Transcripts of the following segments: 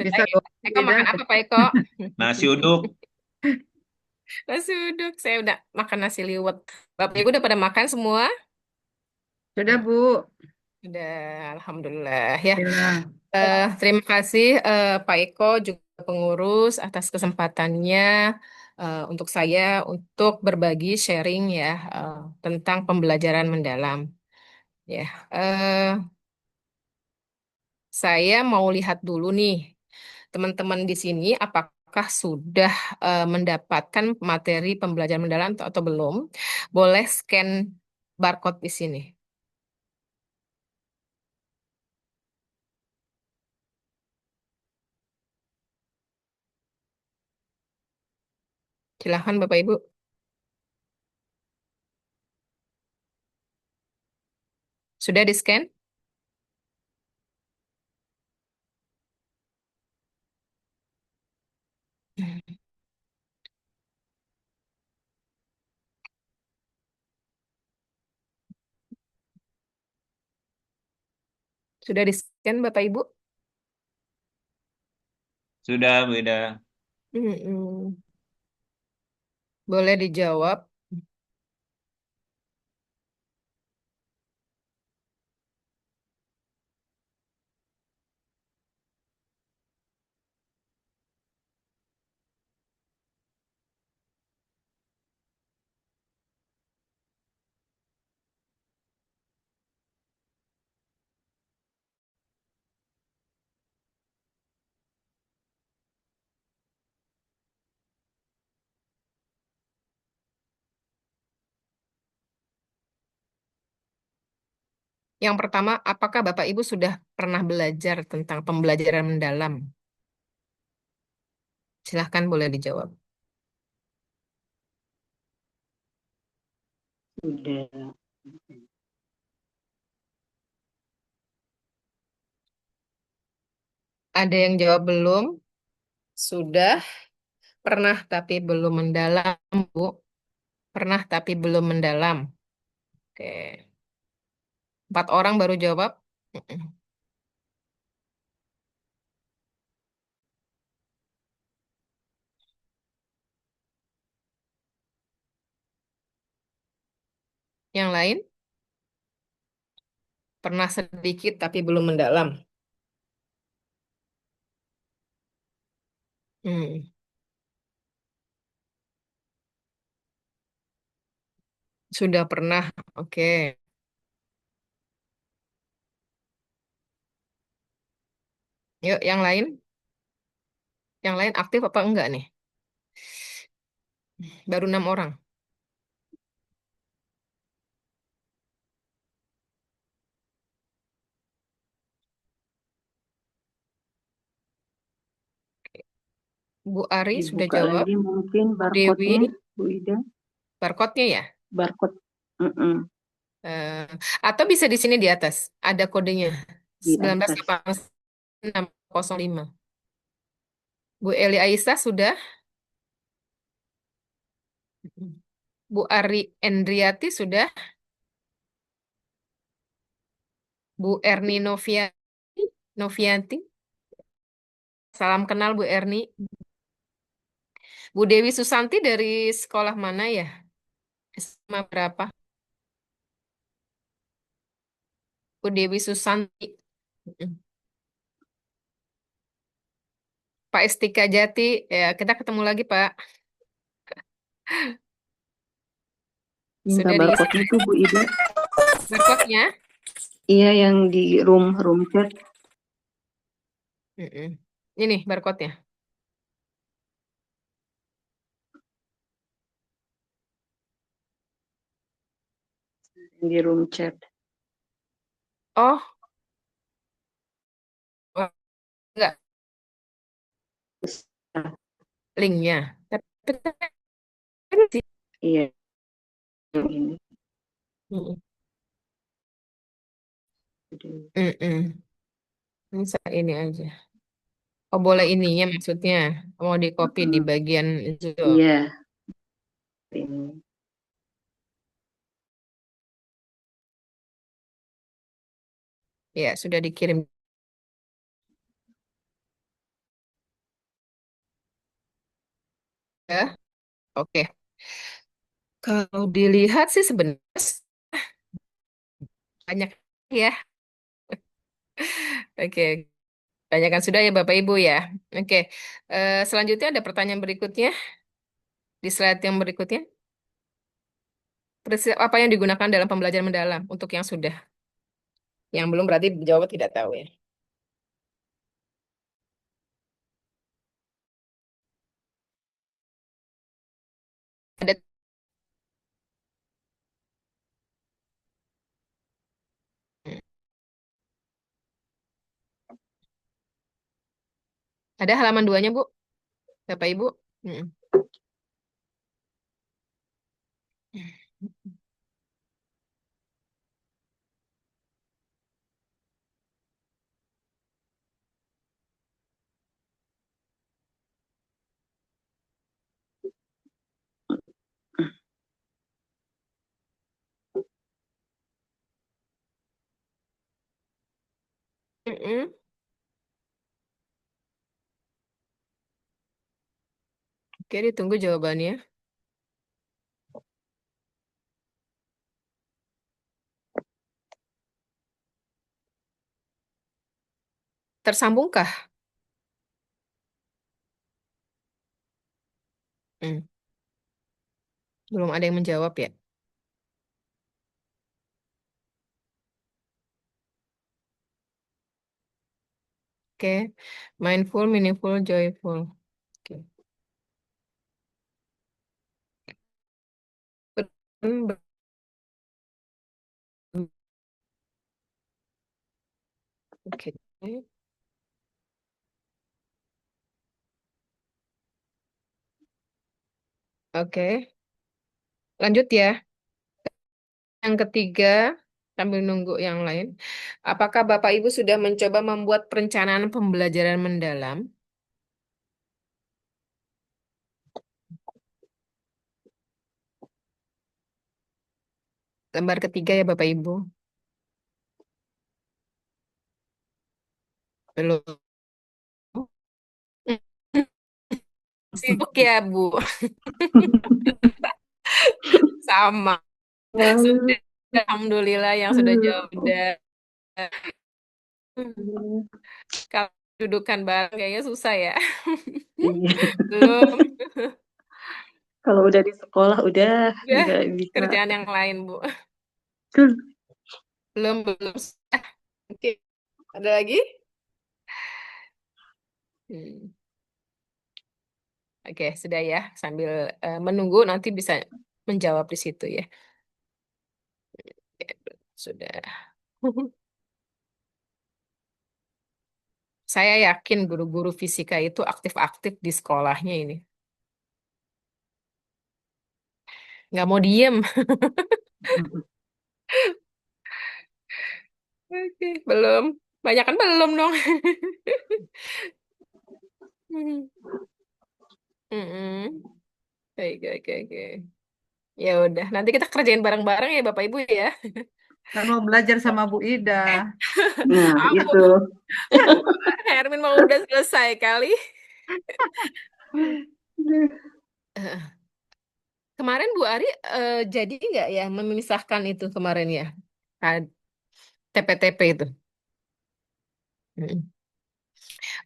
Sudah Bisa ya. dong, Eko beda. makan apa Pak Eko? Nasi uduk. Nasi uduk. Saya udah makan nasi liwet. Bapak Ibu udah pada makan semua? Sudah, Bu. Udah, Alhamdulillah ya. Alhamdulillah. Terima kasih Pak Eko juga pengurus atas kesempatannya untuk saya untuk berbagi sharing ya tentang pembelajaran mendalam. Ya, eh, saya mau lihat dulu nih teman-teman di sini apakah sudah mendapatkan materi pembelajaran mendalam atau belum. Boleh scan barcode di sini. Silahkan Bapak Ibu. Sudah di-scan? Sudah di-scan Bapak Ibu? Sudah, Bu Ida. Mm-mm. Boleh dijawab. Yang pertama, apakah Bapak Ibu sudah pernah belajar tentang pembelajaran mendalam? Silahkan boleh dijawab. Sudah. Ada yang jawab belum? Sudah. Pernah tapi belum mendalam, Bu. Pernah tapi belum mendalam. Oke. 4 orang baru jawab. Mm-mm. Yang lain? Pernah sedikit tapi belum mendalam. Hmm. Sudah pernah. Oke. Yuk, yang lain? Yang lain aktif apa enggak nih? Baru 6 orang. Bu Ari sudah Dibuka jawab. lagi mungkin Bu Dewi, barcode-nya, Bu Ida. barcode-nya ya? Barcode. Mm-mm. Eh, atau bisa di sini di atas. Ada kodenya. Di sembilan belas atas. delapan enam nol lima. Bu Eli Aisyah sudah. Bu Ari Endriati sudah. Bu Erni Novianti. Salam kenal Bu Erni. Bu Dewi Susanti dari sekolah mana ya? SMA berapa? Bu Dewi Susanti. Pak Estika Jati. Ya, kita ketemu lagi, Pak. Minta Sudah diisi barcode-nya tuh Bu Ida. barcode-nya? Iya, yang di room chat. Mm-mm. Ini barcode-nya. Di room chat. Oh, oh, enggak Nah, linknya. Tapi sih. iya, yang ini. Mm-mm. Jadi, Mm-mm. Ini aja. Oh, boleh ininya maksudnya. Mau di copy di mm-mm. bagian Zoom. Iya, ini. Ya, sudah dikirim. Ya, oke. Kalau dilihat sih sebenarnya banyak ya. Oke, banyak kan sudah ya Bapak Ibu ya. Oke, selanjutnya ada pertanyaan berikutnya di slide yang berikutnya. Prinsip apa yang digunakan dalam pembelajaran mendalam untuk yang sudah? Yang belum berarti jawab tidak tahu ya. Ada ada halaman duanya Bu, Bapak Ibu. Mm. Mm-mm. Oke, ditunggu jawabannya. Tersambungkah? Hmm, belum ada yang menjawab ya. Oke, mindful, meaningful, joyful. Oke. Hmm, Oke. Oke, lanjut ya. Yang ketiga, sambil nunggu yang lain. Apakah Bapak Ibu sudah mencoba membuat perencanaan pembelajaran mendalam? Lembar ketiga ya Bapak Ibu. Belum. Sibuk ya Bu. Sama. Wah, Sudah. Alhamdulillah yang sudah jawab udah. Kalau dudukan bareng kayaknya susah ya. iya. Belum. Kalau udah di sekolah udah Udah nggak bisa. kerjaan yang lain Bu. Tuh, Belum. Oke, ada lagi? Hmm. Oke, sudah ya. Sambil menunggu nanti bisa menjawab di situ ya. Oke, sudah. Saya yakin guru-guru fisika itu aktif-aktif di sekolahnya ini. Nggak mau diem. Oke, belum. Banyak kan belum dong. Mm-mm. Oke, oke, oke. Ya udah, nanti kita kerjain bareng-bareng ya Bapak Ibu ya. Kan mau belajar sama Bu Ida. Eh, nah apa itu. Bu Hermin mau udah selesai kali. Eh, Kemarin Bu Ari jadi nggak ya memisahkan itu kemarin ya? Ah, TP-TP itu. Mm.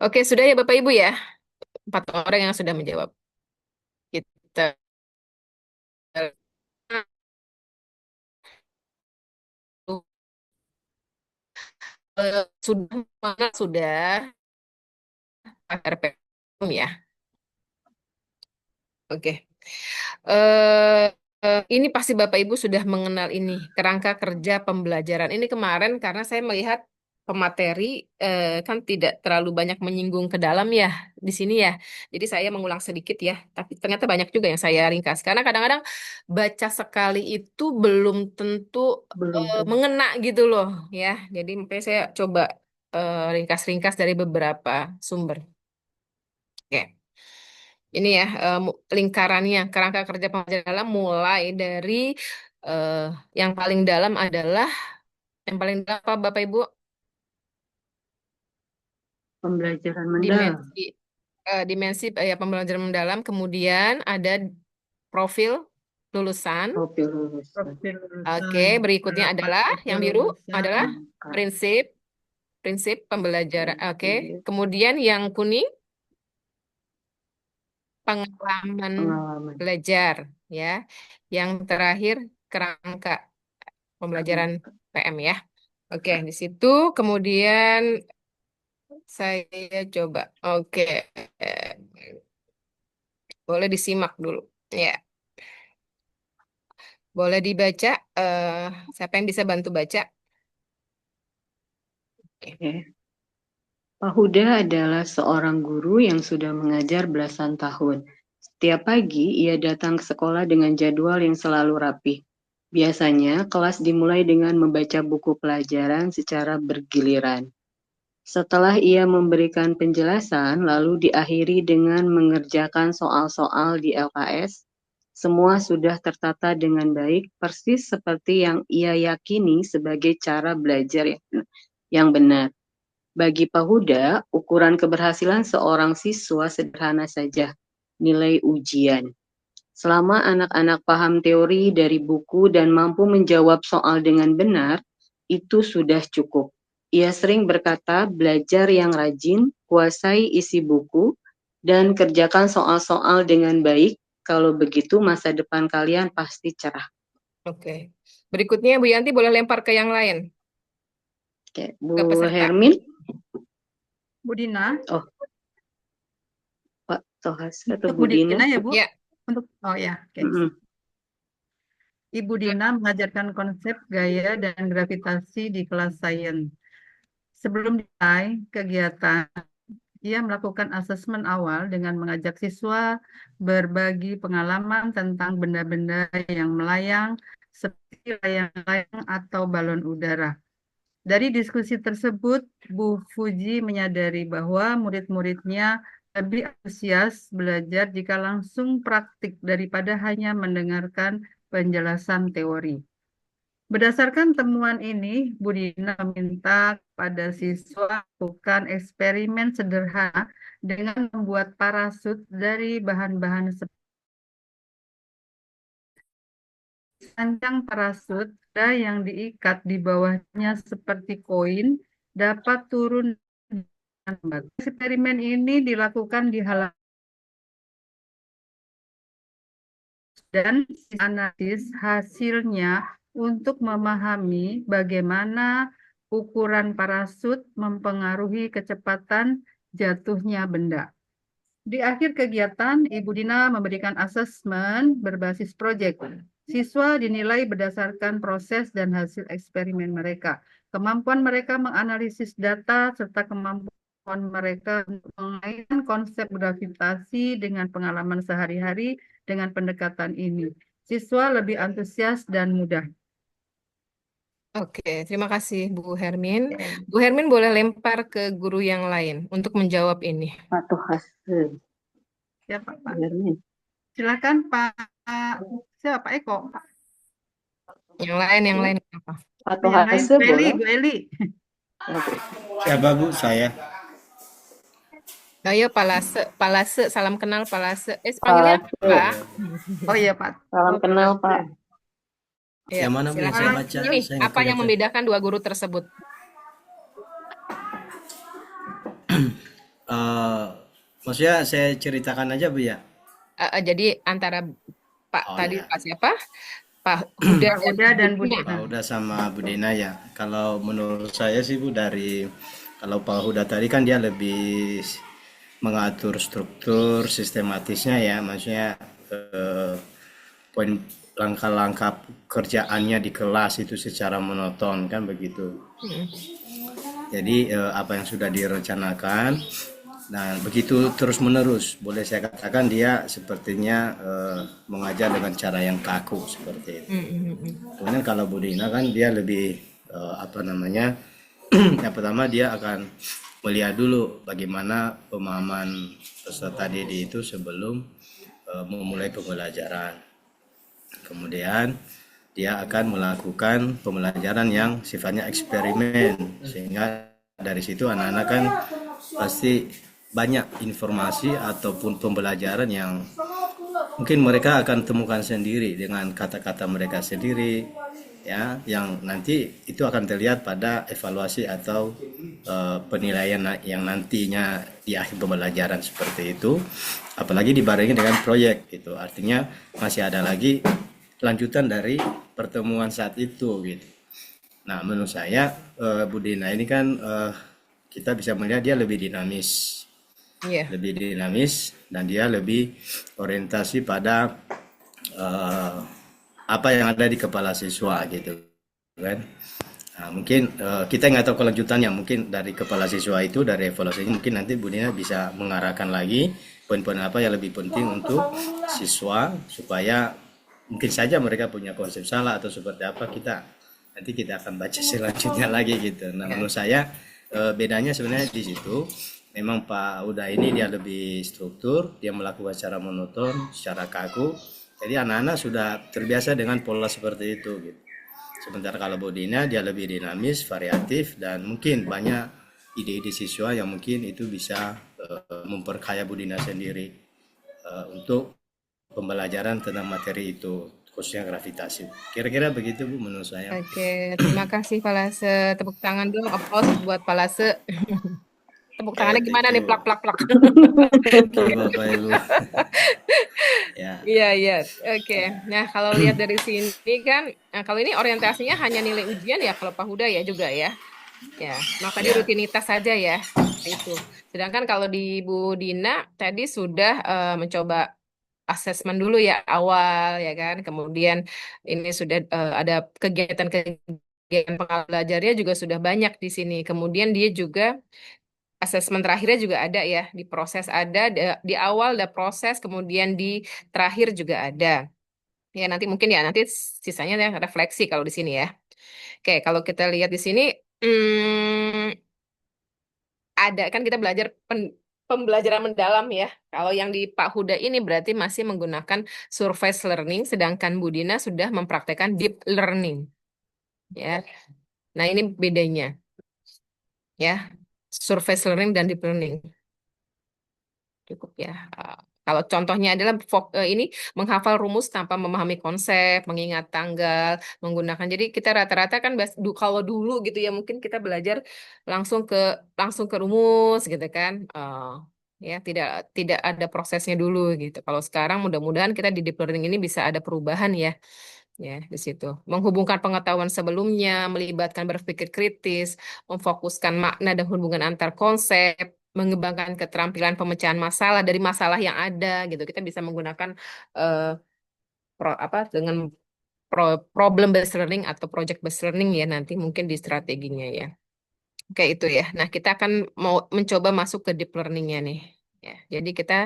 Oke, sudah ya Bapak Ibu ya. 4 orang yang sudah menjawab. Kita sudah mana sudah RP ya. Oke. eh ini pasti Bapak Ibu sudah mengenal ini kerangka kerja pembelajaran. Ini kemarin karena saya melihat pemateri kan tidak terlalu banyak menyinggung ke dalam ya di sini ya. Jadi saya mengulang sedikit ya, tapi ternyata banyak juga yang saya ringkas. Karena kadang-kadang baca sekali itu belum tentu Belum tuh. mengena gitu loh ya. Jadi makanya saya coba ringkas-ringkas dari beberapa sumber. Oke. Ini ya lingkarannya kerangka kerja pembelajaran dalam mulai dari eh, yang paling dalam adalah yang paling dalam apa Bapak Ibu? Pembelajaran mendalam. Dimensi. dimensi ya pembelajaran mendalam, kemudian ada profil lulusan. Profil lulusan. Profil Oke, lulusan. berikutnya Rapat adalah profil yang biru adalah lulusan. prinsip prinsip pembelajaran. Oke, Prinsip kemudian yang kuning pengalaman pengalaman. belajar ya. Yang terakhir kerangka pembelajaran PM ya. Oke, di situ kemudian saya coba. Oke, eh, boleh disimak dulu. Ya, boleh dibaca. Siapa yang bisa bantu baca? Oke. Pak Huda adalah seorang guru yang sudah mengajar belasan tahun. Setiap pagi, ia datang ke sekolah dengan jadwal yang selalu rapi. Biasanya, kelas dimulai dengan membaca buku pelajaran secara bergiliran. Setelah ia memberikan penjelasan, lalu diakhiri dengan mengerjakan soal-soal di LKS, semua sudah tertata dengan baik, persis seperti yang ia yakini sebagai cara belajar yang benar. Bagi Pak Huda, ukuran keberhasilan seorang siswa sederhana saja, nilai ujian. Selama anak-anak paham teori dari buku dan mampu menjawab soal dengan benar, itu sudah cukup. Ia sering berkata, belajar yang rajin, kuasai isi buku, dan kerjakan soal-soal dengan baik. Kalau begitu, masa depan kalian pasti cerah. Oke. Berikutnya Bu Yanti boleh lempar ke yang lain, Oke, ke Bu peserta. Hermin. Bu Dina. Oh, Pak Tohas atau Untuk Bu Bu Dina. Dina ya, Bu? Ya, Oh ya, oke. Mm-mm. Ibu Dina mengajarkan konsep gaya dan gravitasi di kelas sains. Sebelum dimulai kegiatan, ia melakukan asesmen awal dengan mengajak siswa berbagi pengalaman tentang benda-benda yang melayang seperti layang-layang atau balon udara. Dari diskusi tersebut, Bu Fuji menyadari bahwa murid-muridnya lebih antusias belajar jika langsung praktik daripada hanya mendengarkan penjelasan teori. Berdasarkan temuan ini, Bu Dina meminta kepada siswa melakukan eksperimen sederhana dengan membuat parasut dari bahan-bahan seperti panjang parasut yang diikat di bawahnya seperti koin dapat turun dengan lambat. Eksperimen ini dilakukan di halaman dan analisis hasilnya untuk memahami bagaimana ukuran parasut mempengaruhi kecepatan jatuhnya benda. Di akhir kegiatan, Ibu Dina memberikan asesmen berbasis proyek. Siswa dinilai berdasarkan proses dan hasil eksperimen mereka. Kemampuan mereka menganalisis data serta kemampuan mereka untuk mengaitkan konsep gravitasi dengan pengalaman sehari-hari dengan pendekatan ini. Siswa lebih antusias dan mudah. oke. Terima kasih Bu Hermin. Bu Hermin boleh lempar ke guru yang lain untuk menjawab ini. Pak Tohas. Ya, Pak. Bu Hermin. Silakan Pak. Siapa Pak Eko? Yang lain apa? Pak Yang lain, Tohas Bu Eli, boleh? Bu Eli. Siapa Bu? Saya. Ayo Palase, salam kenal Palase. Panggilnya Palase. apa? Oh iya Pak. Salam kenal Pak. Ya, Yang mana Bu yang saya silakan. baca? Ini Saya nggak apa yang kelihatan. membedakan dua guru tersebut? Maksudnya saya ceritakan aja Bu ya. Jadi antara Pak Oh tadi ya. Pak siapa? Pak Huda Pak Huda dan Bu Dina. Dina. Pak Huda sama Bu Dina ya. Kalau menurut saya sih Bu kalau Pak Huda tadi kan dia lebih mengatur struktur sistematisnya ya, maksudnya poin langkah-langkah kerjaannya di kelas itu secara monoton kan begitu. Jadi apa yang sudah direncanakan, nah begitu terus menerus, boleh saya katakan dia sepertinya mengajar dengan cara yang kaku seperti itu. Kemudian kalau Bu Dina kan dia lebih yang pertama dia akan melihat dulu bagaimana pemahaman peserta didik itu sebelum memulai pembelajaran. Kemudian dia akan melakukan pembelajaran yang sifatnya eksperimen, sehingga dari situ anak-anak kan pasti banyak informasi ataupun pembelajaran yang mungkin mereka akan temukan sendiri dengan kata-kata mereka sendiri, ya, yang nanti itu akan terlihat pada evaluasi atau penilaian yang nantinya di akhir pembelajaran seperti itu, apalagi dibarengi dengan proyek itu, artinya masih ada lagi lanjutan dari pertemuan saat itu gitu. Nah, menurut saya Bu Dina ini kan kita bisa melihat dia Iya. lebih dinamis dan dia lebih orientasi pada eh, apa yang ada di kepala siswa gitu kan. Nah, mungkin kita nggak tahu kelanjutannya, mungkin dari kepala siswa itu, dari evaluasinya mungkin nanti Bu Dina bisa mengarahkan lagi poin-poin apa yang lebih penting untuk siswa supaya mungkin saja mereka punya konsep salah atau seperti apa, nanti kita akan baca selanjutnya lagi gitu. Nah, Ya. menurut saya bedanya sebenarnya di situ. Memang Pak Uda ini dia lebih struktur, dia melakukan secara monoton, secara kaku. Jadi anak-anak sudah terbiasa dengan pola seperti itu gitu. Sementara kalau Bu Dina dia lebih dinamis, variatif, dan mungkin banyak ide-ide siswa yang mungkin itu bisa memperkaya Bu Dina sendiri untuk pembelajaran tentang materi itu, khususnya gravitasi. Kira-kira begitu Bu menurut saya. Oke, terima kasih Palase. Tepuk tangan dong, applause buat Palase. Tepuk tangannya Thank gimana nih? you Plak, plak, plak. Thank you Bapak Ibu. Ya. Iya, iya. Oke. Nah, kalau lihat dari sini kan, nah, kalau ini orientasinya hanya nilai ujian ya, kalau Pak Huda ya juga ya. Ya, nah tadi Ya. rutinitas saja ya, itu. Sedangkan kalau di Bu Dina tadi sudah mencoba asesmen dulu ya awal ya kan. Kemudian ini sudah ada kegiatan pengalaman belajarnya juga sudah banyak di sini. Kemudian dia juga asesmen terakhirnya juga ada ya, di proses ada, di awal ada proses, kemudian di terakhir juga ada. Ya nanti mungkin ya nanti sisanya ya refleksi kalau di sini ya. Oke, kalau kita lihat di sini ada kan kita belajar pembelajaran mendalam ya. Kalau yang di Pak Huda ini berarti masih menggunakan surface learning, sedangkan Budina sudah mempraktekkan deep learning ya. Nah ini bedanya ya, surface learning dan deep learning. Cukup ya. Kalau contohnya adalah ini menghafal rumus tanpa memahami konsep, mengingat tanggal, menggunakan. Jadi kita rata-rata kan kalau dulu gitu ya mungkin kita belajar langsung ke langsung ke rumus gitu kan. Ya tidak tidak ada prosesnya dulu gitu. Kalau sekarang mudah-mudahan kita di deep learning ini bisa ada perubahan ya. Ya, di situ. Menghubungkan pengetahuan sebelumnya, melibatkan berpikir kritis, memfokuskan makna dan hubungan antar konsep, mengembangkan keterampilan pemecahan masalah dari masalah yang ada gitu. Kita bisa menggunakan eh, apa dengan problem based learning atau project based learning ya nanti mungkin di strateginya ya. Oke itu ya. Nah kita akan mau mencoba masuk ke deep learningnya nih. Ya, jadi kita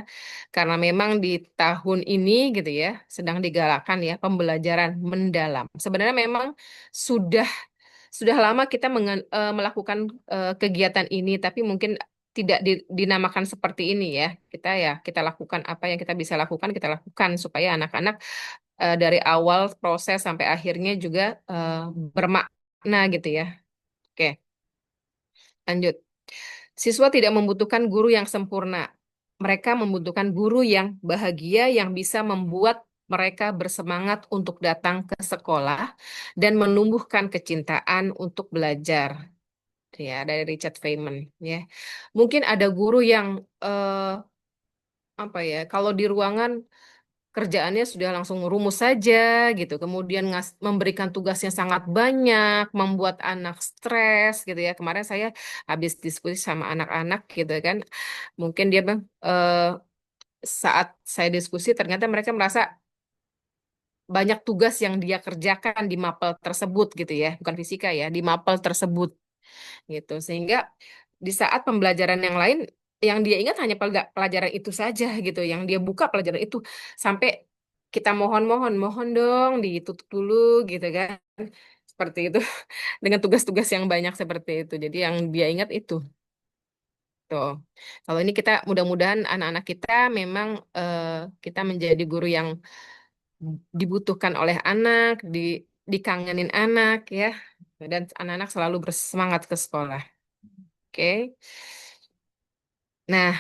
karena memang di tahun ini gitu ya sedang digalakkan ya pembelajaran mendalam. Sebenarnya memang sudah sudah lama kita melakukan kegiatan ini, tapi mungkin tidak dinamakan seperti ini ya. Kita lakukan apa yang kita lakukan supaya anak-anak dari awal proses sampai akhirnya juga bermakna gitu ya. Oke, lanjut. Siswa tidak membutuhkan guru yang sempurna. Mereka membutuhkan guru yang bahagia, yang bisa membuat mereka bersemangat untuk datang ke sekolah dan menumbuhkan kecintaan untuk belajar. Ya, dari Richard Feynman. Ya, mungkin ada guru yang apa ya? Kalau di ruangan kerjaannya sudah langsung rumus saja gitu. Kemudian memberikan tugasnya sangat banyak, membuat anak stres gitu ya. Kemarin saya habis diskusi sama anak-anak gitu kan. Mungkin dia bang saat saya diskusi ternyata mereka merasa banyak tugas yang dia kerjakan di mapel tersebut gitu ya. Bukan fisika ya, di mapel tersebut gitu. Sehingga di saat pembelajaran yang lain yang dia ingat hanya pelajaran itu saja gitu, yang dia buka pelajaran itu sampai kita mohon dong ditutup dulu gitu kan. Seperti itu dengan tugas-tugas yang banyak seperti itu. Jadi yang dia ingat itu. Tuh. Kalau ini kita mudah-mudahan anak-anak kita memang kita menjadi guru yang dibutuhkan oleh anak, dikangenin anak ya. Dan anak-anak selalu bersemangat ke sekolah. Oke. Nah,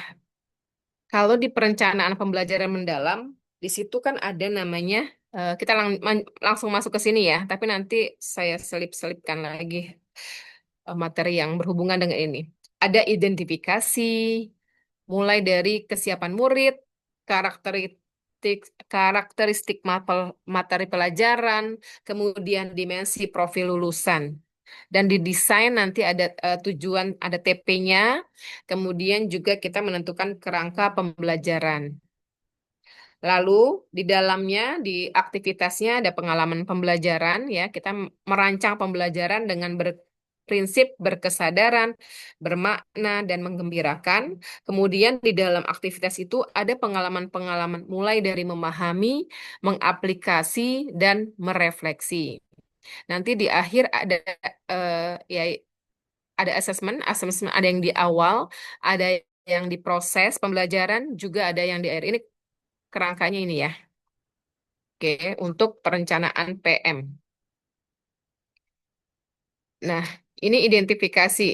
Kalau di perencanaan pembelajaran mendalam, di situ kan ada namanya, kita langsung masuk ke sini ya, tapi nanti saya selip-selipkan lagi materi yang berhubungan dengan ini. Ada identifikasi, mulai dari kesiapan murid, karakteristik karakteristik materi pelajaran, kemudian dimensi profil lulusan. Dan di desain nanti ada tujuan, ada TP-nya, kemudian juga kita menentukan kerangka pembelajaran. Lalu di dalamnya, di aktivitasnya ada pengalaman pembelajaran ya. Kita merancang pembelajaran dengan berprinsip berkesadaran, bermakna dan menggembirakan. Kemudian di dalam aktivitas itu ada pengalaman-pengalaman mulai dari memahami, mengaplikasi dan merefleksi. Nanti di akhir ada ya ada asesmen ada yang di awal, ada yang di proses pembelajaran, juga ada yang di akhir. Ini kerangkanya ini ya. Oke, untuk perencanaan PM. Nah, ini identifikasi.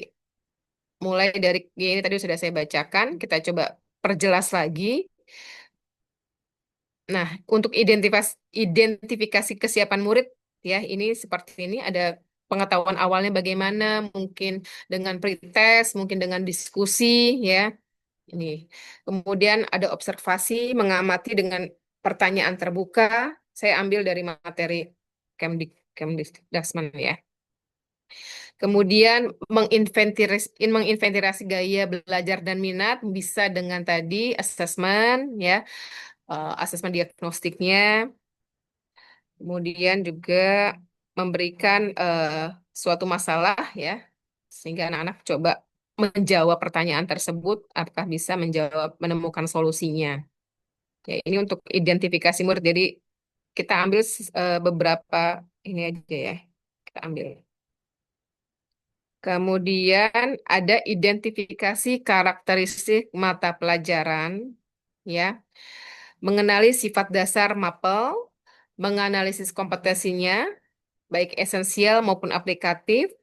Mulai dari ini tadi sudah saya bacakan, kita coba perjelas lagi. Nah, untuk identifikasi kesiapan murid, ya, ini seperti ini ada pengetahuan awalnya bagaimana, mungkin dengan pretest, mungkin dengan diskusi, ya. Ini. Kemudian ada observasi, mengamati dengan pertanyaan terbuka. Saya ambil dari materi Kemdikbudrismen ya. Kemudian menginventirasi gaya belajar dan minat bisa dengan tadi asesmen ya, asesmen diagnostiknya. Kemudian juga memberikan suatu masalah ya, sehingga anak-anak coba menjawab pertanyaan tersebut, apakah bisa menemukan solusinya. Ya, ini untuk identifikasi murid. Jadi kita ambil beberapa ini aja ya. Kita ambil. Kemudian ada identifikasi karakteristik mata pelajaran, ya. Mengenali sifat dasar mapel, menganalisis kompetensinya, baik esensial maupun aplikatif,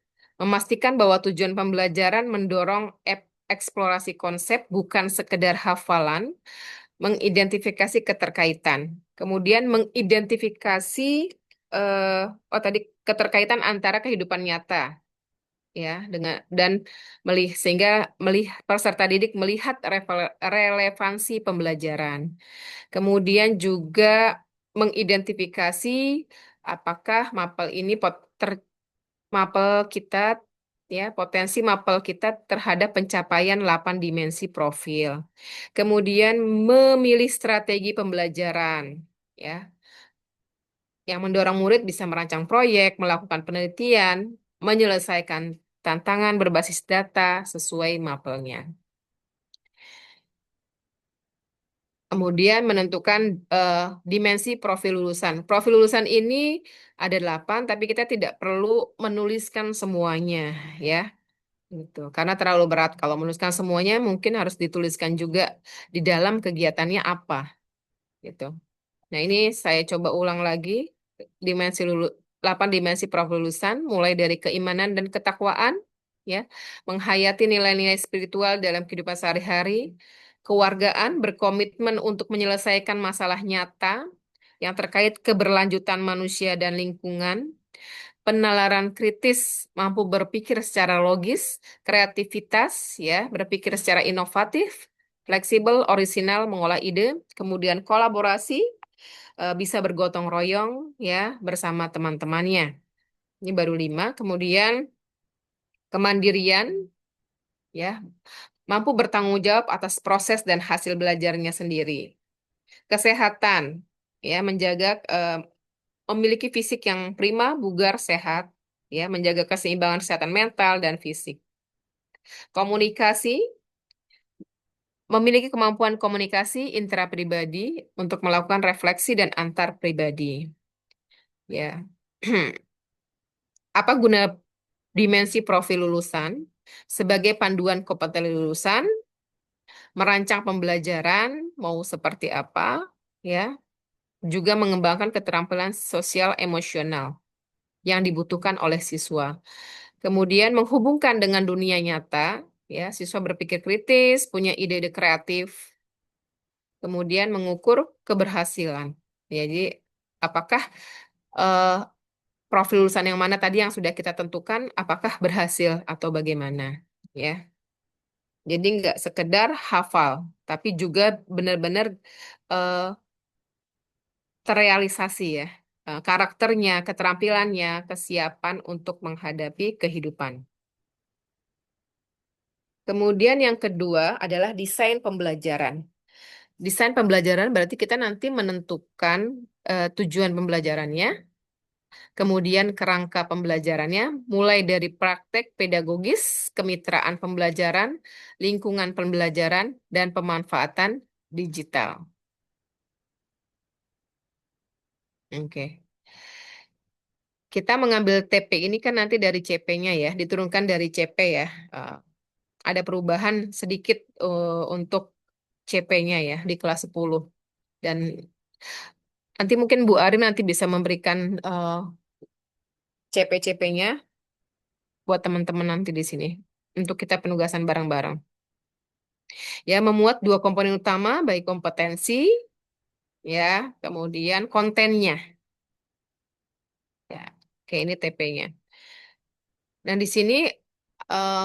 memastikan bahwa tujuan pembelajaran mendorong eksplorasi konsep bukan sekedar hafalan, mengidentifikasi keterkaitan. Kemudian mengidentifikasi tadi keterkaitan antara kehidupan nyata ya dengan dan sehingga melihat peserta didik melihat relevansi pembelajaran. Kemudian juga mengidentifikasi apakah mapel ini mapel kita ya potensi mapel kita terhadap pencapaian 8 dimensi profil. Kemudian memilih strategi pembelajaran ya yang mendorong murid bisa merancang proyek, melakukan penelitian, menyelesaikan tantangan berbasis data sesuai mapelnya. Kemudian menentukan dimensi profil lulusan. Profil lulusan ini ada 8, tapi kita tidak perlu menuliskan semuanya, ya. Gitu. Karena terlalu berat. Kalau menuliskan semuanya, mungkin harus dituliskan juga di dalam kegiatannya apa, gitu. Nah, ini saya coba ulang lagi. 8 dimensi profil lulusan, mulai dari keimanan dan ketakwaan, ya, menghayati nilai-nilai spiritual dalam kehidupan sehari-hari, kewargaan, berkomitmen untuk menyelesaikan masalah nyata yang terkait keberlanjutan manusia dan lingkungan, penalaran kritis, mampu berpikir secara logis, kreativitas, ya, berpikir secara inovatif, fleksibel, orisinal, mengolah ide, kemudian kolaborasi, bisa bergotong royong, ya, bersama teman-temannya. Ini baru 5. Kemudian kemandirian, ya, mampu bertanggung jawab atas proses dan hasil belajarnya sendiri. Kesehatan, ya, memiliki fisik yang prima, bugar, sehat, ya, menjaga keseimbangan kesehatan mental dan fisik. Komunikasi, memiliki kemampuan komunikasi intrapribadi untuk melakukan refleksi dan antar pribadi. Ya. Apa guna dimensi profil lulusan? Sebagai panduan kompetensi lulusan, merancang pembelajaran mau seperti apa, ya. Juga mengembangkan keterampilan sosial emosional yang dibutuhkan oleh siswa. Kemudian menghubungkan dengan dunia nyata, ya, siswa berpikir kritis, punya ide-ide kreatif, kemudian mengukur keberhasilan. Jadi apakah eh, profil lulusan yang mana tadi yang sudah kita tentukan, apakah berhasil atau bagaimana, ya. Jadi nggak sekedar hafal, tapi juga benar-benar eh, terrealisasi ya. Karakternya, keterampilannya, kesiapan untuk menghadapi kehidupan. Kemudian yang kedua adalah desain pembelajaran. Desain pembelajaran berarti kita nanti menentukan tujuan pembelajarannya, kemudian kerangka pembelajarannya, mulai dari praktek pedagogis, kemitraan pembelajaran, lingkungan pembelajaran, dan pemanfaatan digital. Oke. Kita mengambil TP ini kan nanti dari CP-nya ya, diturunkan dari CP ya. Eh, ada perubahan sedikit untuk CP-nya ya di kelas 10. Dan nanti mungkin Bu Ari nanti bisa memberikan CP-CP-nya buat teman-teman nanti di sini untuk kita penugasan bareng-bareng. Ya, memuat dua komponen utama, baik kompetensi, ya, kemudian kontennya. Ya, oke ini TP-nya. Dan di sini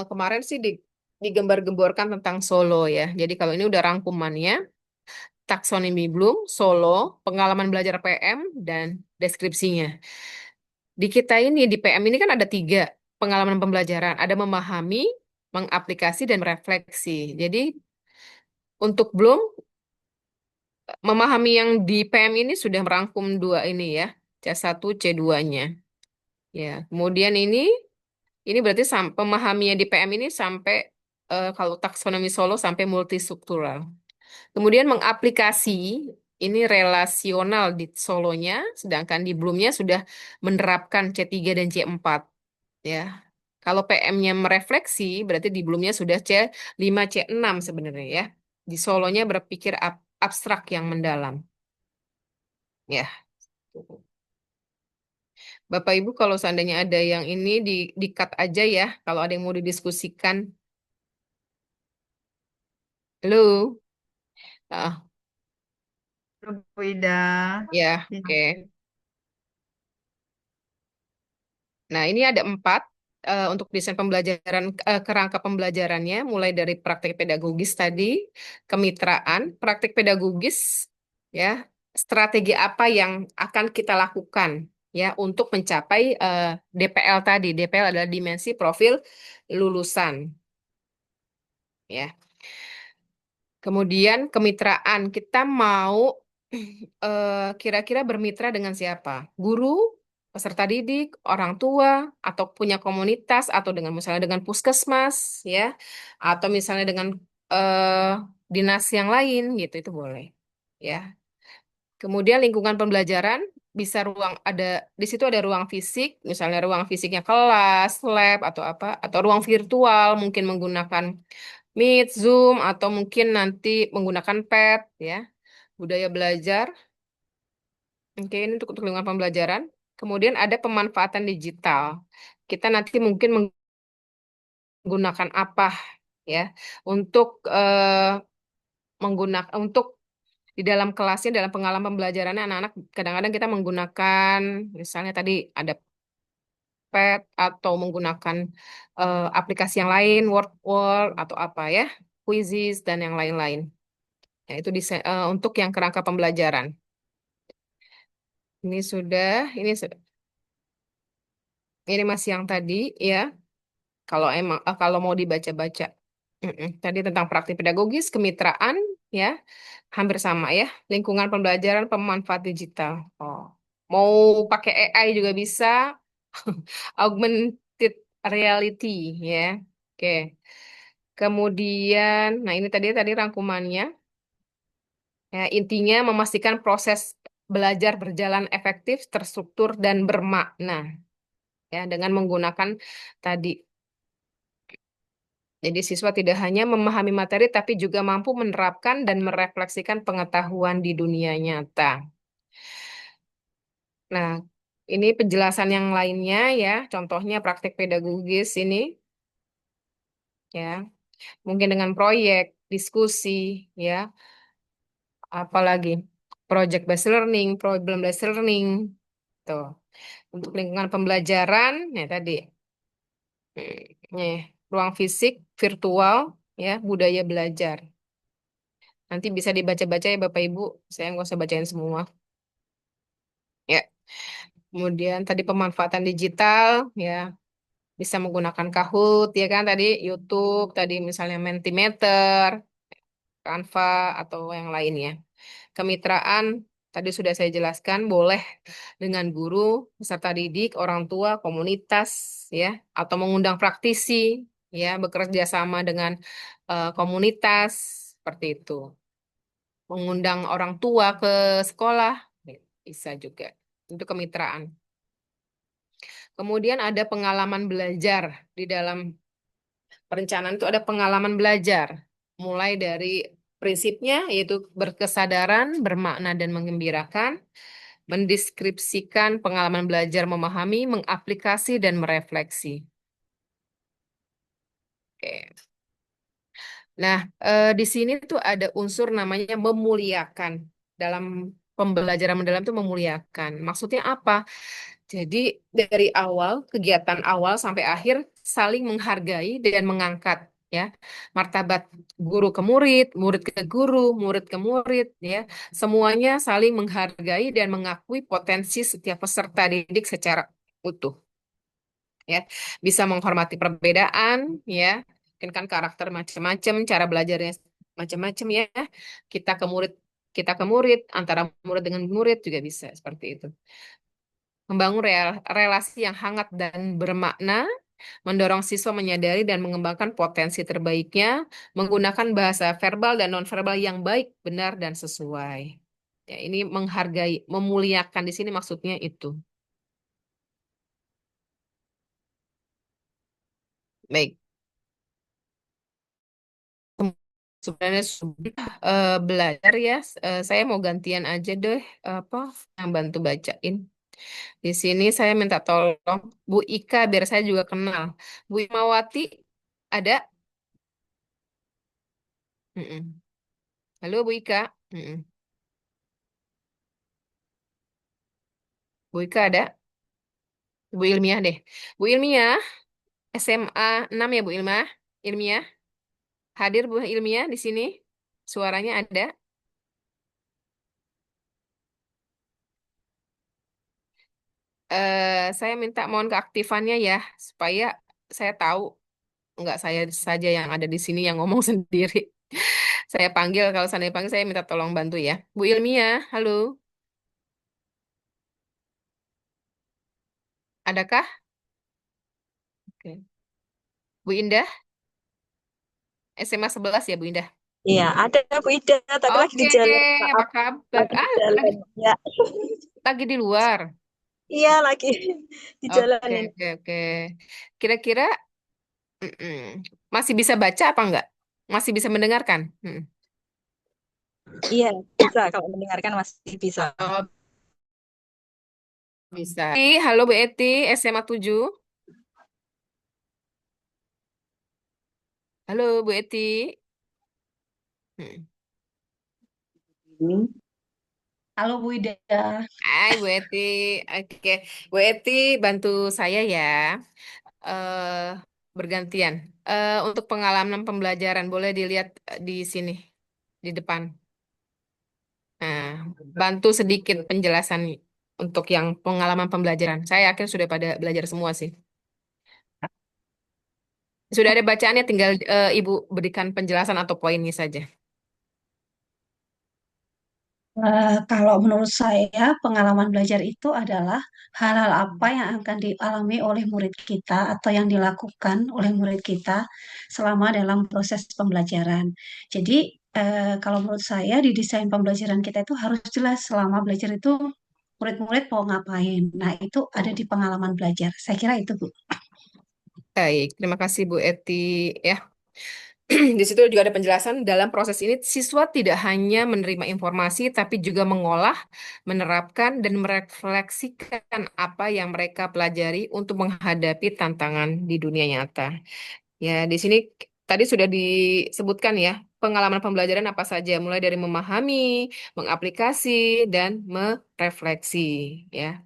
kemarin sih digembar-gemborkan tentang Solo ya. Jadi kalau ini udah rangkumannya, taksonomi Bloom, Solo, pengalaman belajar PM, dan deskripsinya. Di kita ini, di PM ini kan ada 3 pengalaman pembelajaran. Ada memahami, mengaplikasi, dan merefleksi. Jadi untuk Bloom, memahami yang di PM ini sudah merangkum 2 ini ya. C1, C2-nya. Ya, kemudian ini berarti pemahaminya di PM ini sampai kalau taksonomi Solo sampai multistruktural. Kemudian mengaplikasi ini relasional di Solonya, sedangkan di Bloomnya sudah menerapkan C3 dan C4 ya. Kalau PM-nya merefleksi, berarti di Bloomnya sudah C5, C6 sebenarnya ya. Di Solonya berpikir abstrak yang mendalam. Ya. Bapak Ibu kalau seandainya ada yang ini di-cut aja ya, kalau ada yang mau didiskusikan. Halo? Ah, Bu Ida. ya, oke. Nah, ini ada 4 untuk desain pembelajaran, kerangka pembelajarannya, mulai dari praktek pedagogis tadi, kemitraan, praktek pedagogis, ya, strategi apa yang akan kita lakukan, ya, untuk mencapai DPL tadi. DPL adalah dimensi profil lulusan, ya. Kemudian kemitraan, kita mau kira-kira bermitra dengan siapa? Guru, peserta didik, orang tua, atau punya komunitas, atau dengan misalnya dengan puskesmas, ya, atau misalnya dengan eh, dinas yang lain, gitu itu boleh, ya. Kemudian lingkungan pembelajaran bisa di situ ada ruang fisik, misalnya ruang fisiknya kelas, lab, atau apa, atau ruang virtual, mungkin menggunakan Meet, Zoom, atau mungkin nanti menggunakan pet, ya. Budaya belajar. Oke, ini untuk lingkungan pembelajaran. Kemudian ada pemanfaatan digital. Kita nanti mungkin menggunakan apa ya untuk untuk di dalam kelasnya, dalam pengalaman pembelajarannya anak-anak kadang-kadang kita menggunakan misalnya tadi ada pet atau menggunakan aplikasi yang lain, Word Word atau apa ya, Quizzes dan yang lain-lain. Ya, itu untuk yang kerangka pembelajaran. Ini masih yang tadi ya. Kalau mau dibaca-baca. Tadi tentang praktik pedagogis, kemitraan ya, hampir sama ya. Lingkungan pembelajaran, pemanfaat digital. Oh. Mau pakai AI juga bisa, augmented reality ya. Oke. Kemudian, nah ini tadi rangkumannya. Ya, intinya memastikan proses belajar berjalan efektif, terstruktur dan bermakna ya dengan menggunakan tadi. Jadi siswa tidak hanya memahami materi tapi juga mampu menerapkan dan merefleksikan pengetahuan di dunia nyata. Nah, ini penjelasan yang lainnya ya, contohnya praktik pedagogis ini ya. Mungkin dengan proyek, diskusi ya, Apalagi project based learning, problem based learning. Tuh. Untuk lingkungan pembelajaran, ya tadi, ruang fisik, virtual, ya, budaya belajar. Nanti bisa dibaca-baca ya Bapak Ibu. Saya nggak usah bacain semua. Ya. Kemudian tadi pemanfaatan digital, ya, bisa menggunakan Kahoot, ya kan tadi YouTube, tadi misalnya Mentimeter, Canva atau yang lainnya. Kemitraan tadi sudah saya jelaskan boleh dengan guru, peserta didik, orang tua, komunitas, ya, atau mengundang praktisi, ya, bekerja sama dengan komunitas seperti itu. Mengundang orang tua ke sekolah bisa juga. Itu kemitraan. Kemudian ada pengalaman belajar di dalam perencanaan itu ada pengalaman belajar. Mulai dari prinsipnya yaitu berkesadaran, bermakna dan menggembirakan, mendeskripsikan pengalaman belajar, memahami, mengaplikasi dan merefleksi. Oke. Nah, di sini tuh ada unsur namanya memuliakan. Dalam pembelajaran mendalam itu memuliakan. Maksudnya apa? Jadi dari awal, kegiatan awal sampai akhir saling menghargai dan mengangkat ya martabat guru ke murid, murid ke guru, murid ke murid ya. Semuanya saling menghargai dan mengakui potensi setiap peserta didik secara utuh ya. Bisa menghormati perbedaan ya. Mungkin kan karakter macam-macam, cara belajarnya macam-macam ya. Kita ke murid antara murid dengan murid juga bisa seperti itu. Membangun relasi yang hangat dan bermakna, mendorong siswa menyadari dan mengembangkan potensi terbaiknya, menggunakan bahasa verbal dan nonverbal yang baik, benar, dan sesuai. Ya, ini menghargai, memuliakan di sini maksudnya itu. Baik. Sebenarnya sudah belajar ya. Saya mau gantian aja deh apa yang bantu bacain. Di sini saya minta tolong Bu Ika biar saya juga kenal. Bu Imawati ada? Mm-mm. Halo Bu Ika. Mm-mm. Bu Ika ada? Bu Ilmiah deh. Bu Ilmiah, SMA 6 ya Bu Ilmiah? Ilmiah, hadir Bu Ilmiah di sini? Suaranya ada? Saya minta mohon keaktifannya ya, supaya saya tahu nggak saya saja yang ada di sini yang ngomong sendiri. Saya panggil, kalau saya panggil saya minta tolong bantu ya. Bu Ilmiah, halo. Adakah? Oke. Bu Indah, SMA 11 ya Bu Indah? Iya, ada Bu Ida, tapi lagi di Oke, jalan. apa Maaf, kabar? lagi di jalan. Lagi, Ya, lagi di luar. iya lagi di jalan Oke, ini. oke, oke. Kira-kira mm-mm, masih bisa baca apa enggak? Masih bisa mendengarkan? Mm. Iya, bisa kalau mendengarkan masih bisa. Oh, bisa. Halo Bu Eti, SMA 7. Halo Bu Eti. Mm. Ini Halo Bu Ida. Hai Bu Eti. Oke, Bu Eti bantu saya ya. eh Bergantian. Untuk pengalaman pembelajaran boleh dilihat di sini, di depan. Nah, bantu sedikit penjelasan untuk yang pengalaman pembelajaran. Saya yakin sudah pada belajar semua sih. Sudah ada bacaannya, tinggal Ibu berikan penjelasan atau poinnya saja. Kalau menurut saya, pengalaman belajar itu adalah hal-hal apa yang akan dialami oleh murid kita atau yang dilakukan oleh murid kita selama dalam proses pembelajaran. Jadi, kalau menurut saya, di desain pembelajaran kita itu harus jelas selama belajar itu murid-murid mau ngapain. Nah, itu ada di pengalaman belajar. Saya kira itu, Bu. Baik, terima kasih Bu Eti ya. Di situ juga ada penjelasan dalam proses ini siswa tidak hanya menerima informasi tapi juga mengolah, menerapkan dan merefleksikan apa yang mereka pelajari untuk menghadapi tantangan di dunia nyata. Ya, di sini tadi sudah disebutkan ya pengalaman pembelajaran apa saja, mulai dari memahami, mengaplikasi, dan merefleksi. Ya,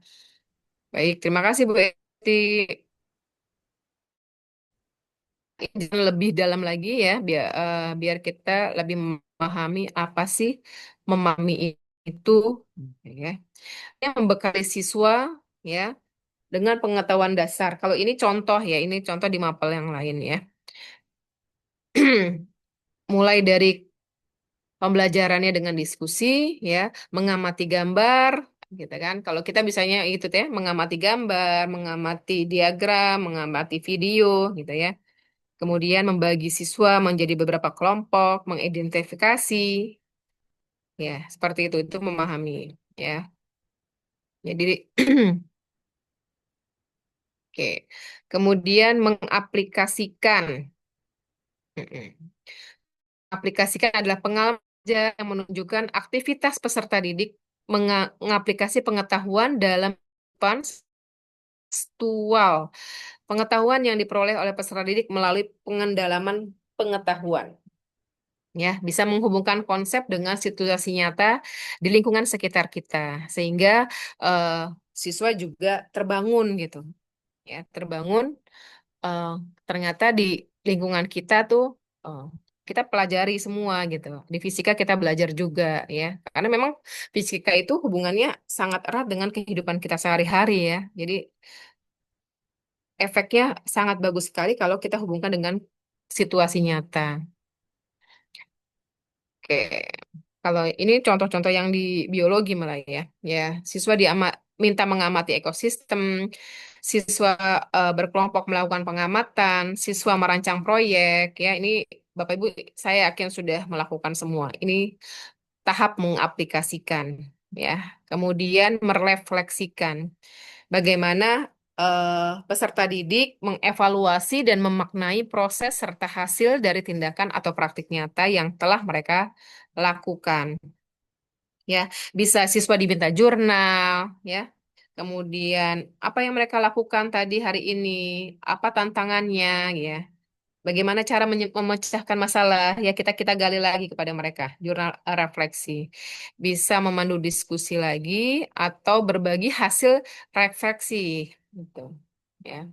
baik. Terima kasih Bu Eti. Jangan lebih dalam lagi ya, biar kita lebih memahami apa sih memahami itu, ya. Yang membekali siswa, ya, dengan pengetahuan dasar. Kalau ini contoh ya, ini contoh di mapel yang lain ya. Mulai dari pembelajarannya dengan diskusi, ya, mengamati gambar, gitu kan. Kalau kita bisanya itu ya, mengamati gambar, mengamati diagram, mengamati video, gitu ya. Kemudian membagi siswa menjadi beberapa kelompok, mengidentifikasi, ya, seperti itu memahami, ya. Jadi, oke. Kemudian mengaplikasikan. Mm-mm. Aplikasikan adalah pengalaman belajar yang menunjukkan aktivitas peserta didik mengaplikasi pengetahuan dalam kehidupan tekstual. Pengetahuan yang diperoleh oleh peserta didik melalui pengendalaman pengetahuan. Ya, bisa menghubungkan konsep dengan situasi nyata di lingkungan sekitar kita, sehingga eh, siswa juga terbangun gitu. Ya, terbangun eh, ternyata di lingkungan kita tuh eh, kita pelajari semua gitu. Di fisika kita belajar juga ya. Karena memang fisika itu hubungannya sangat erat dengan kehidupan kita sehari-hari ya. Jadi efeknya sangat bagus sekali kalau kita hubungkan dengan situasi nyata. Oke. Kalau ini contoh-contoh yang di biologi malah ya. Ya, siswa minta mengamati ekosistem, siswa berkelompok melakukan pengamatan, siswa merancang proyek, ya ini Bapak Ibu saya yakin sudah melakukan semua. Ini tahap mengaplikasikan, ya. Kemudian merefleksikan bagaimana peserta didik mengevaluasi dan memaknai proses serta hasil dari tindakan atau praktik nyata yang telah mereka lakukan. Ya, bisa siswa diminta jurnal, ya. Kemudian apa yang mereka lakukan tadi hari ini, apa tantangannya, ya. Bagaimana cara memecahkan masalah, ya kita gali lagi kepada mereka, jurnal refleksi. Bisa memandu diskusi lagi atau berbagi hasil refleksi, gitu. Ya,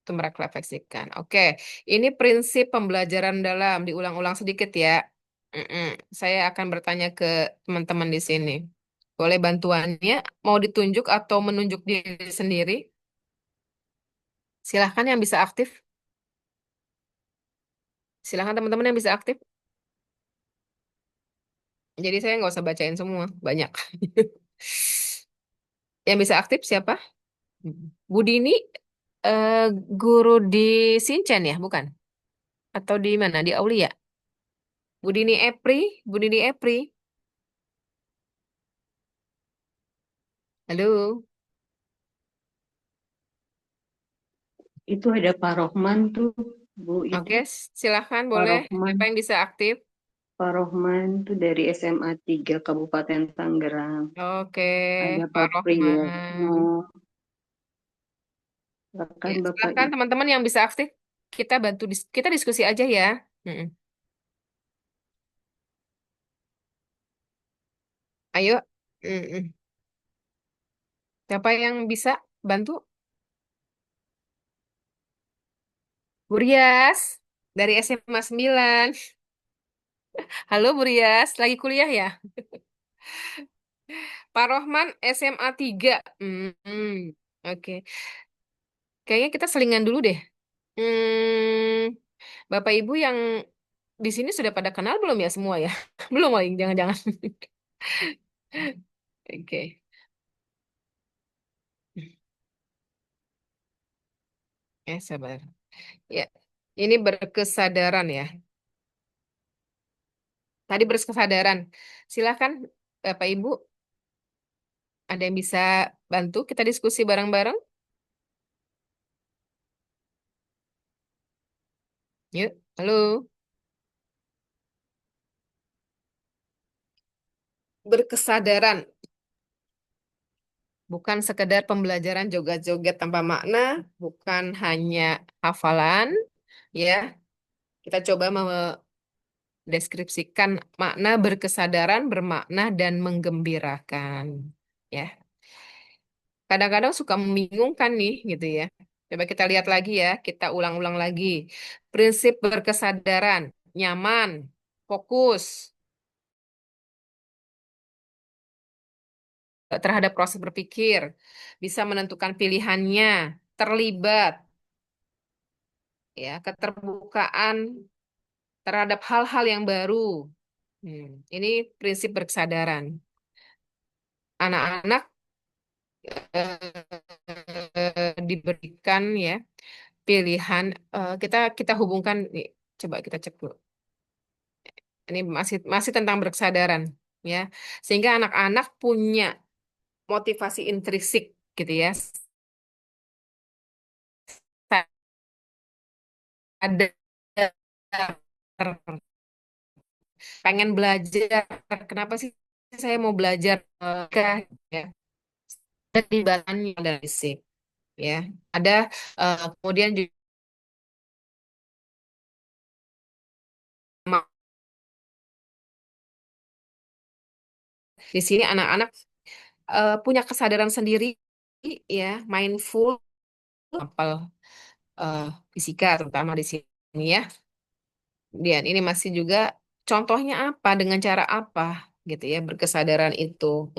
itu merefleksikan. Oke, ini prinsip pembelajaran dalam, diulang-ulang sedikit ya. Mm-mm. Saya akan bertanya ke teman-teman di sini. Boleh bantuannya? Mau ditunjuk atau menunjuk diri sendiri? Silahkan yang bisa aktif. Silahkan teman-teman yang bisa aktif. Jadi saya nggak usah bacain semua, banyak. Yang bisa aktif siapa? Bu Dini, eh, guru di Sincen ya, bukan? Atau di mana? Di Aulia? Bu Dini Epri, Bu Dini Epri. Halo. Itu ada Pak Rohman tuh, Bu itu. Oke, silahkan Pak boleh. Rohman, Siapa yang bisa aktif? Pak Rohman tuh dari SMA 3 Kabupaten Tangerang. Oke, Ada Pak Pak Rohman. Priyatno, Ya, bahkan Bapak silahkan teman-teman yang bisa aktif. Kita bantu, kita diskusi aja ya. Mm-mm. Ayo. Mm-mm. Siapa yang bisa bantu? Bu Rias dari SMA 9. Halo Bu Rias, lagi kuliah ya? Pak Rohman SMA 3. Oke. Kayaknya kita selingan dulu deh. Bapak Ibu yang di sini sudah pada kenal belum ya semua ya? Belum lagi, jangan-jangan. Oke. Sabar. Ya, ini berkesadaran ya. Tadi berkesadaran. Silakan Bapak Ibu, ada yang bisa bantu kita diskusi bareng-bareng? Yuk, halo. Berkesadaran, bukan sekedar pembelajaran joget-joget tanpa makna, bukan hanya hafalan, ya. Kita coba mendeskripsikan makna berkesadaran, bermakna, dan menggembirakan. Ya, kadang-kadang suka membingungkan nih, gitu ya. Coba kita lihat lagi ya, kita ulang-ulang lagi. Prinsip berkesadaran, nyaman, fokus terhadap proses berpikir, bisa menentukan pilihannya, terlibat, ya, keterbukaan terhadap hal-hal yang baru. Ini prinsip berkesadaran. Anak-anak diberikan ya pilihan. Kita kita hubungkan nih. Coba kita cek dulu. Ini masih masih tentang berkesadaran, ya. Sehingga anak-anak punya motivasi intrinsik, gitu ya. Ada pengen belajar. Kenapa sih saya mau belajar? Ya. Ada timbangannya dari fisik, ya. Ada kemudian juga di sini anak-anak punya kesadaran sendiri, ya, mindful, apal eh, fisika terutama di sini, ya. Dan ini masih juga contohnya apa, dengan cara apa, gitu ya, berkesadaran itu.